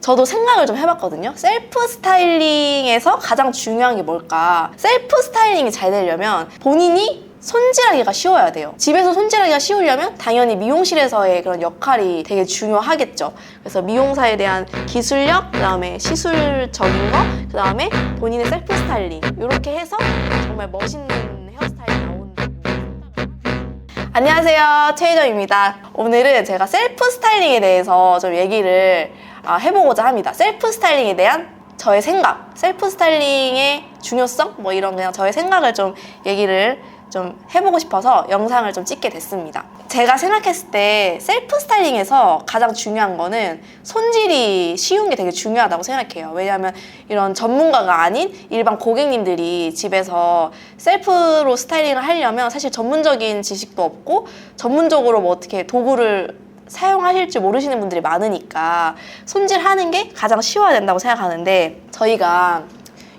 저도 생각을 좀 해봤거든요. 셀프 스타일링에서 가장 중요한 게 뭘까? 셀프 스타일링이 잘 되려면 본인이 손질하기가 쉬워야 돼요. 집에서 손질하기가 쉬우려면 당연히 미용실에서의 그런 역할이 되게 중요하겠죠. 그래서 미용사에 대한 기술력, 그 다음에 시술적인 거, 그 다음에 본인의 셀프 스타일링 이렇게 해서 정말 멋있는 헤어스타일이 나온다고 생각합니다. 안녕하세요, 최희정입니다. 오늘은 제가 셀프 스타일링에 대해서 좀 얘기를 해보고자 합니다. 셀프 스타일링에 대한 저의 생각, 셀프 스타일링의 중요성, 뭐 이런 그냥 저의 생각을 좀 얘기를 좀 해보고 싶어서 영상을 좀 찍게 됐습니다. 제가 생각했을 때 셀프 스타일링에서 가장 중요한 거는 손질이 쉬운 게 되게 중요하다고 생각해요. 왜냐하면 이런 전문가가 아닌 일반 고객님들이 집에서 셀프로 스타일링을 하려면 사실 전문적인 지식도 없고 전문적으로 뭐 어떻게 도구를 사용하실 줄 모르시는 분들이 많으니까 손질하는 게 가장 쉬워야 된다고 생각하는데, 저희가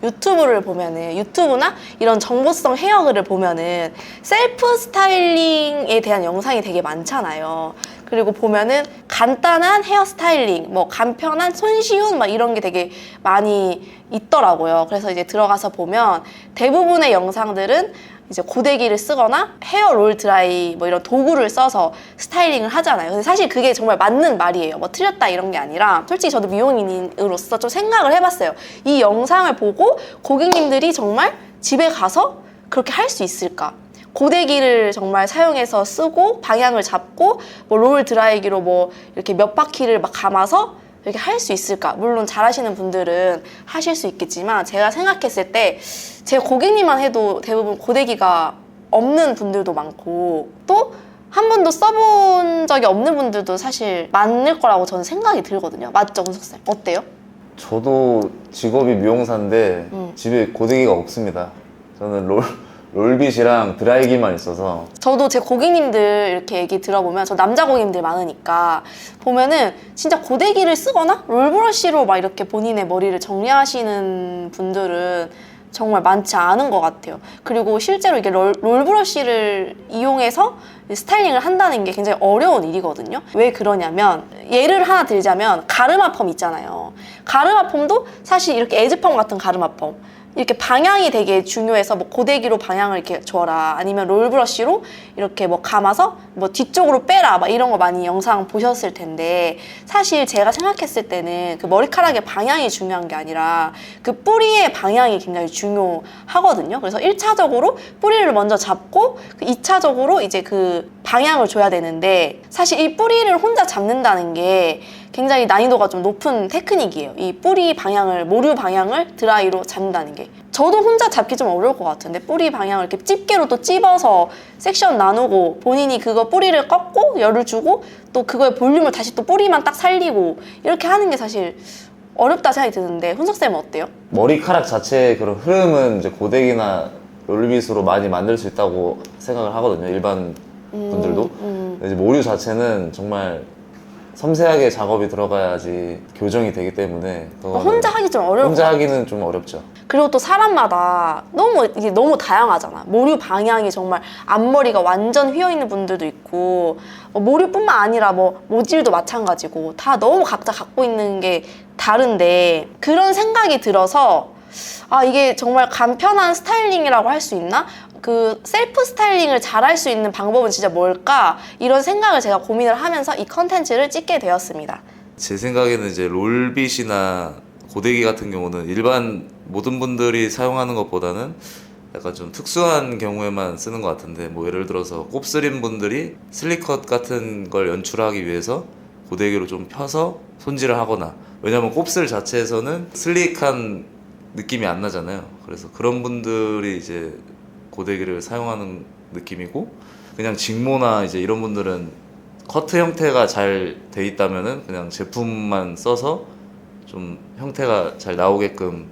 유튜브를 보면은, 유튜브나 이런 정보성 헤어글을 보면은 셀프 스타일링에 대한 영상이 되게 많잖아요. 그리고 보면은 간단한 헤어 스타일링, 뭐 간편한 손쉬운 막 이런 게 되게 많이 있더라고요. 그래서 이제 들어가서 보면 대부분의 영상들은 이제 고데기를 쓰거나 헤어 롤 드라이 뭐 이런 도구를 써서 스타일링을 하잖아요. 근데 사실 그게 정말 맞는 말이에요. 뭐 틀렸다 이런 게 아니라, 솔직히 저도 미용인으로서 좀 생각을 해봤어요. 이 영상을 보고 고객님들이 정말 집에 가서 그렇게 할 수 있을까? 고데기를 정말 사용해서 쓰고 방향을 잡고 뭐 롤 드라이기로 뭐 이렇게 몇 바퀴를 막 감아서 이렇게 할 수 있을까? 물론 잘하시는 분들은 하실 수 있겠지만, 제가 생각했을 때 제 고객님만 해도 대부분 고데기가 없는 분들도 많고, 또 한 번도 써본 적이 없는 분들도 사실 많을 거라고 저는 생각이 들거든요. 맞죠, 은석쌤? 어때요? 저도 직업이 미용사인데 집에 고데기가 없습니다. 저는 롤빗이랑 드라이기만 있어서. 저도 제 고객님들 이렇게 얘기 들어보면, 저 남자 고객님들 많으니까 보면은 진짜 고데기를 쓰거나 롤브러쉬로 막 이렇게 본인의 머리를 정리하시는 분들은 정말 많지 않은 것 같아요. 그리고 실제로 이게 롤브러쉬를 이용해서 스타일링을 한다는 게 굉장히 어려운 일이거든요. 왜 그러냐면, 예를 하나 들자면 가르마 펌 있잖아요. 가르마 펌도 사실 이렇게 에즈펌 같은 가르마 펌, 이렇게 방향이 되게 중요해서 뭐 고데기로 방향을 이렇게 줘라, 아니면 롤브러쉬로 이렇게 뭐 감아서 뭐 뒤쪽으로 빼라, 막 이런 거 많이 영상 보셨을 텐데, 사실 제가 생각했을 때는 그 머리카락의 방향이 중요한 게 아니라 그 뿌리의 방향이 굉장히 중요하거든요. 그래서 1차적으로 뿌리를 먼저 잡고 2차적으로 이제 그 방향을 줘야 되는데, 사실 이 뿌리를 혼자 잡는다는 게 굉장히 난이도가 좀 높은 테크닉이에요. 이 뿌리 방향을, 모류 방향을 드라이로 잡는다는 게. 저도 혼자 잡기 좀 어려울 것 같은데, 뿌리 방향을 이렇게 집게로 또 찝어서 섹션 나누고 본인이 그거 뿌리를 꺾고 열을 주고 또 그거의 볼륨을 다시 또 뿌리만 딱 살리고 이렇게 하는 게 사실 어렵다 생각이 드는데, 훈석쌤은 어때요? 머리카락 자체의 그런 흐름은 이제 고데기나 롤빗으로 많이 만들 수 있다고 생각을 하거든요. 일반 분들도. 이제 모류 자체는 정말 섬세하게 작업이 들어가야지 교정이 되기 때문에 혼자 하기 좀 어려울 혼자 것 같아요. 하기는 좀 어렵죠. 그리고 또 사람마다 이게 너무 다양하잖아. 모류 방향이 정말 앞머리가 완전 휘어있는 분들도 있고, 모류뿐만 아니라 뭐 모질도 마찬가지고, 다 너무 각자 갖고 있는 게 다른데, 그런 생각이 들어서 이게 정말 간편한 스타일링이라고 할 수 있나? 그 셀프 스타일링을 잘 할 수 있는 방법은 진짜 뭘까? 이런 생각을 제가 고민을 하면서 이 컨텐츠를 찍게 되었습니다. 제 생각에는 이제 롤빗이나 고데기 같은 경우는 일반 모든 분들이 사용하는 것보다는 약간 좀 특수한 경우에만 쓰는 것 같은데, 뭐 예를 들어서 곱슬인 분들이 슬리컷 같은 걸 연출하기 위해서 고데기로 좀 펴서 손질을 하거나, 왜냐면 곱슬 자체에서는 슬릭한 느낌이 안 나잖아요. 그래서 그런 분들이 이제 고데기를 사용하는 느낌이고, 그냥 직모나 이제 이런 분들은 커트 형태가 잘 돼 있다면은 그냥 제품만 써서 좀 형태가 잘 나오게끔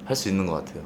할 수 있는 것 같아요.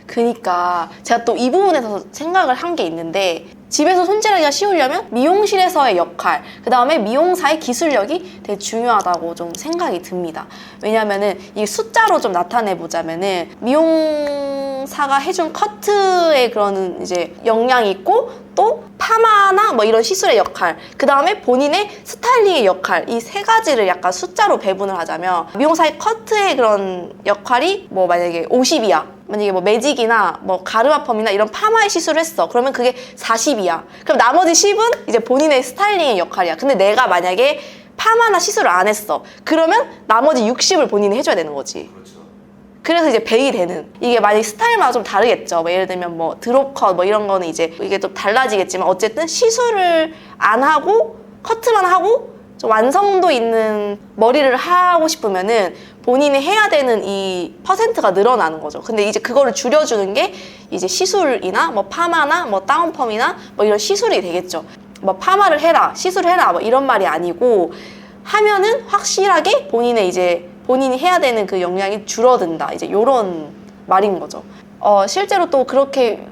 그니까 제가 또 이 부분에서 생각을 한 게 있는데, 집에서 손질하기가 쉬우려면 미용실에서의 역할, 그 다음에 미용사의 기술력이 되게 중요하다고 좀 생각이 듭니다. 왜냐면은 이게 숫자로 좀 나타내보자면은, 미용사가 해준 커트의 그런 이제 역량이 있고, 또 파마나 뭐 이런 시술의 역할, 그 다음에 본인의 스타일링의 역할, 이 세 가지를 약간 숫자로 배분을 하자면 미용사의 커트의 그런 역할이 뭐 만약에 50이야. 만약에 뭐 매직이나 뭐 가르마펌이나 이런 파마의 시술을 했어. 그러면 그게 40이야. 그럼 나머지 10은 이제 본인의 스타일링의 역할이야. 근데 내가 만약에 파마나 시술을 안 했어. 그러면 나머지 60을 본인이 해줘야 되는 거지. 그래서 이제 100이 되는. 이게 만약 스타일마다 좀 다르겠죠. 뭐 예를 들면 뭐 드롭컷 뭐 이런 거는 이제 이게 좀 달라지겠지만 어쨌든 시술을 안 하고 커트만 하고 좀 완성도 있는 머리를 하고 싶으면은 본인이 해야 되는 이 퍼센트가 늘어나는 거죠. 근데 이제 그거를 줄여주는 게 이제 시술이나 뭐 파마나 뭐 다운펌이나 뭐 이런 시술이 되겠죠. 뭐 파마를 해라, 시술을 해라 뭐 이런 말이 아니고 하면은 확실하게 본인의 이제 본인이 해야 되는 그 역량이 줄어든다. 이제 요런 말인 거죠. 실제로 또 그렇게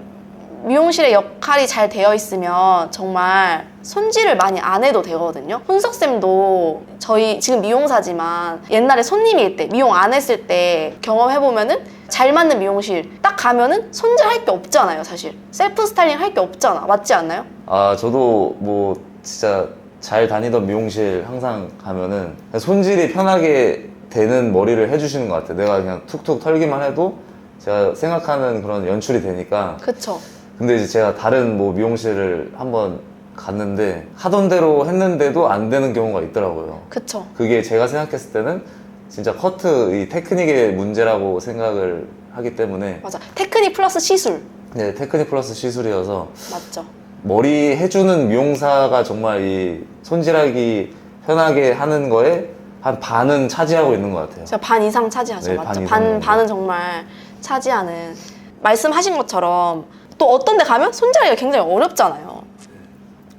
미용실의 역할이 잘 되어 있으면 정말 손질을 많이 안 해도 되거든요. 혼석쌤도 저희 지금 미용사지만 옛날에 손님일 때, 미용 안 했을 때 경험해보면은 잘 맞는 미용실 딱 가면은 손질할 게 없잖아요, 사실. 셀프 스타일링 할 게 없잖아. 맞지 않나요? 아, 저도 뭐 진짜 잘 다니던 미용실 항상 가면은 그냥 손질이 편하게 되는 머리를 해주시는 것 같아요. 내가 그냥 툭툭 털기만 해도 제가 생각하는 그런 연출이 되니까. 그쵸. 근데 이제 제가 다른 뭐 미용실을 한번 갔는데 하던 대로 했는데도 안 되는 경우가 있더라고요. 그쵸. 그게 제가 생각했을 때는 진짜 커트 이 테크닉의 문제라고 생각을 하기 때문에 맞아. 테크닉 플러스 시술. 네, 테크닉 플러스 시술이어서 맞죠. 머리 해주는 미용사가 정말 이 손질하기 편하게 하는 거에 한 반은 차지하고 있는 것 같아요. 진짜 반 이상 차지하죠. 네, 맞죠. 반 이상 정도. 반은 정말 차지하는. 말씀하신 것처럼 또 어떤 데 가면 손질하기가 굉장히 어렵잖아요.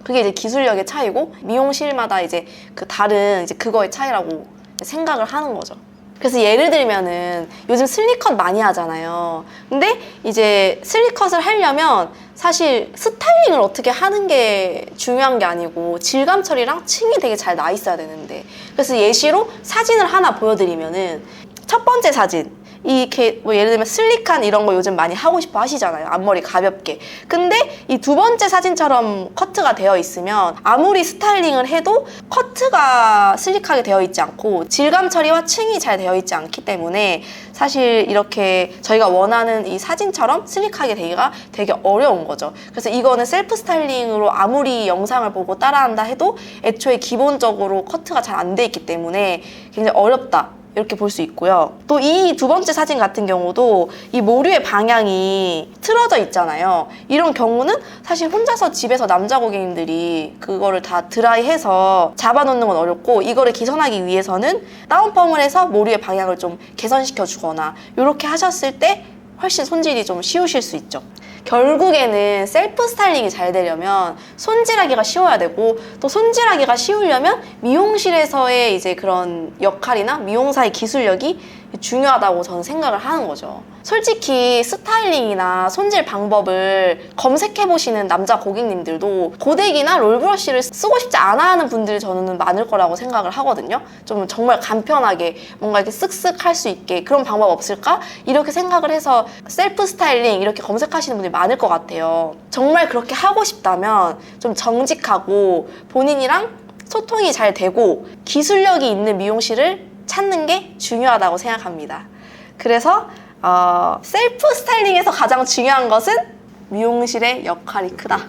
그게 이제 기술력의 차이고 미용실마다 이제 그 다른 이제 그거의 차이라고 생각을 하는 거죠. 그래서 예를 들면은 요즘 슬리컷 많이 하잖아요. 근데 이제 슬리컷을 하려면 사실 스타일링을 어떻게 하는 게 중요한 게 아니고 질감 처리랑 층이 되게 잘 나 있어야 되는데, 그래서 예시로 사진을 하나 보여드리면은 첫 번째 사진 이렇게 뭐 예를 들면 슬릭한 이런 거 요즘 많이 하고 싶어 하시잖아요. 앞머리 가볍게. 근데 이 두 번째 사진처럼 커트가 되어 있으면 아무리 스타일링을 해도 커트가 슬릭하게 되어 있지 않고 질감 처리와 층이 잘 되어 있지 않기 때문에 사실 이렇게 저희가 원하는 이 사진처럼 슬릭하게 되기가 되게 어려운 거죠. 그래서 이거는 셀프 스타일링으로 아무리 영상을 보고 따라한다 해도 애초에 기본적으로 커트가 잘 안 돼 있기 때문에 굉장히 어렵다. 이렇게 볼 수 있고요. 또 이 두 번째 사진 같은 경우도 이 모류의 방향이 틀어져 있잖아요. 이런 경우는 사실 혼자서 집에서 남자 고객님들이 그거를 다 드라이해서 잡아놓는 건 어렵고, 이거를 개선하기 위해서는 다운펌을 해서 모류의 방향을 좀 개선시켜 주거나 이렇게 하셨을 때 훨씬 손질이 좀 쉬우실 수 있죠. 결국에는 셀프 스타일링이 잘 되려면 손질하기가 쉬워야 되고, 또 손질하기가 쉬우려면 미용실에서의 이제 그런 역할이나 미용사의 기술력이 중요하다고 저는 생각을 하는 거죠. 솔직히 스타일링이나 손질 방법을 검색해 보시는 남자 고객님들도 고데기나 롤브러쉬를 쓰고 싶지 않아 하는 분들이 저는 많을 거라고 생각을 하거든요. 좀 정말 간편하게 뭔가 이렇게 쓱쓱 할 수 있게 그런 방법 없을까? 이렇게 생각을 해서 셀프 스타일링 이렇게 검색하시는 분들이 많을 것 같아요. 정말 그렇게 하고 싶다면 좀 정직하고 본인이랑 소통이 잘 되고 기술력이 있는 미용실을 찾는 게 중요하다고 생각합니다. 그래서 셀프 스타일링에서 가장 중요한 것은 미용실의 역할이 크다.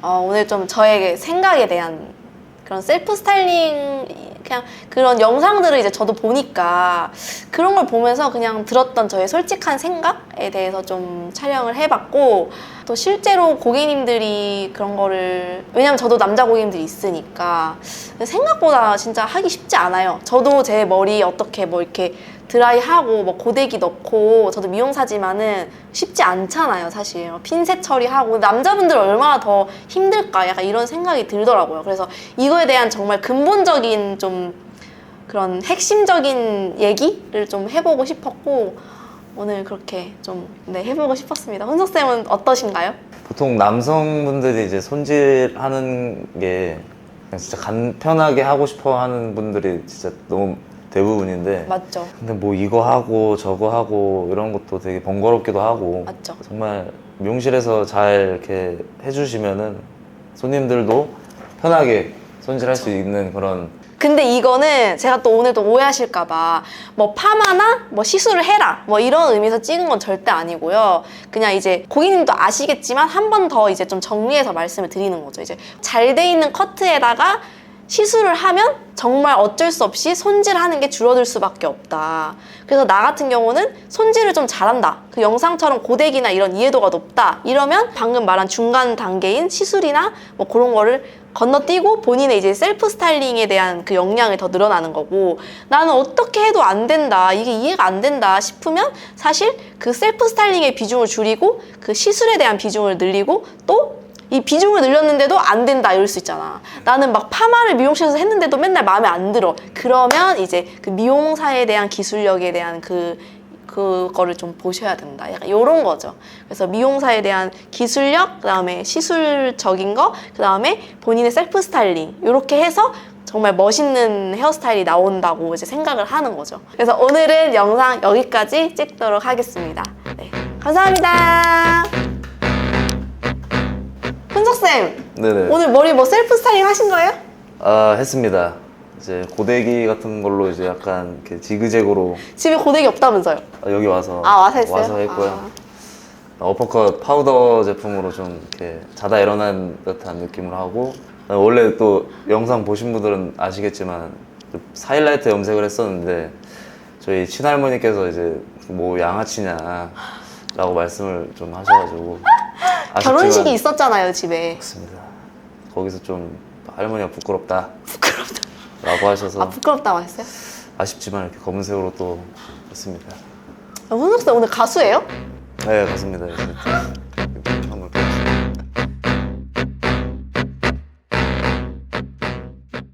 오늘 좀 저의 생각에 대한 그런 셀프 스타일링 그냥 그런 영상들을 이제 저도 보니까 그런 걸 보면서 그냥 들었던 저의 솔직한 생각에 대해서 좀 촬영을 해봤고, 또 실제로 고객님들이 그런 거를, 왜냐면 저도 남자 고객님들이 있으니까 생각보다 진짜 하기 쉽지 않아요. 저도 제 머리 어떻게 뭐 이렇게 드라이하고 뭐 고데기 넣고, 저도 미용사지만은 쉽지 않잖아요, 사실. 핀셋 처리하고 남자분들 얼마나 더 힘들까, 약간 이런 생각이 들더라고요. 그래서 이거에 대한 정말 근본적인 좀 그런 핵심적인 얘기를 좀 해보고 싶었고, 오늘 그렇게 좀 해보고 싶었습니다. 훈석쌤은 어떠신가요? 보통 남성분들이 이제 손질하는 게 그냥 진짜 간편하게 하고 싶어 하는 분들이 진짜 너무 대부분인데, 맞죠. 근데 뭐 이거 하고 저거 하고 이런 것도 되게 번거롭기도 하고, 맞죠. 정말 미용실에서 잘 이렇게 해주시면은 손님들도 편하게 손질할 수 있는 그런. 근데 이거는 제가 또 오늘 또 오해하실까봐 뭐 파마나 뭐 시술을 해라 뭐 이런 의미에서 찍은 건 절대 아니고요. 그냥 이제 고객님도 아시겠지만 한 번 더 이제 좀 정리해서 말씀을 드리는 거죠. 이제 잘 돼 있는 커트에다가 시술을 하면 정말 어쩔 수 없이 손질하는 게 줄어들 수밖에 없다. 그래서 나 같은 경우는 손질을 좀 잘한다. 그 영상처럼 고데기나 이런 이해도가 높다. 이러면 방금 말한 중간 단계인 시술이나 뭐 그런 거를 건너뛰고 본인의 이제 셀프 스타일링에 대한 그 역량이 더 늘어나는 거고, 나는 어떻게 해도 안 된다, 이게 이해가 안 된다 싶으면 사실 그 셀프 스타일링의 비중을 줄이고 그 시술에 대한 비중을 늘리고 또 이 비중을 늘렸는데도 안 된다 이럴 수 있잖아. 나는 막 파마를 미용실에서 했는데도 맨날 마음에 안 들어. 그러면 이제 그 미용사에 대한 기술력에 대한 그거를 좀 보셔야 된다. 약간 이런 거죠. 그래서 미용사에 대한 기술력, 그다음에 시술적인 거, 그다음에 본인의 셀프 스타일링 이렇게 해서 정말 멋있는 헤어스타일이 나온다고 이제 생각을 하는 거죠. 그래서 오늘은 영상 여기까지 찍도록 하겠습니다. 네, 감사합니다. 훈석쌤, 네네. 오늘 머리 뭐 셀프 스타일링 하신 거예요? 아, 했습니다. 이제 고데기 같은 걸로 이제 약간 이렇게 지그재그로. 집에 고데기 없다면서요? 여기 와서. 와서 했어요? 와서 했고요. 어퍼컷 파우더 제품으로 좀 이렇게 자다 일어난 듯한 느낌으로 하고, 원래 또 영상 보신 분들은 아시겠지만 하이라이트 염색을 했었는데 저희 친할머니께서 이제 뭐 양아치냐 라고 말씀을 좀 하셔가지고 결혼식이 있었잖아요, 집에. 맞습니다. 거기서 좀 할머니가 부끄럽다 라고 하셔서 부끄럽다고 했어요? 아쉽지만 이렇게 검은색으로 또 했습니다. 훈석쌤 오늘 가수예요? 네, 맞습니다.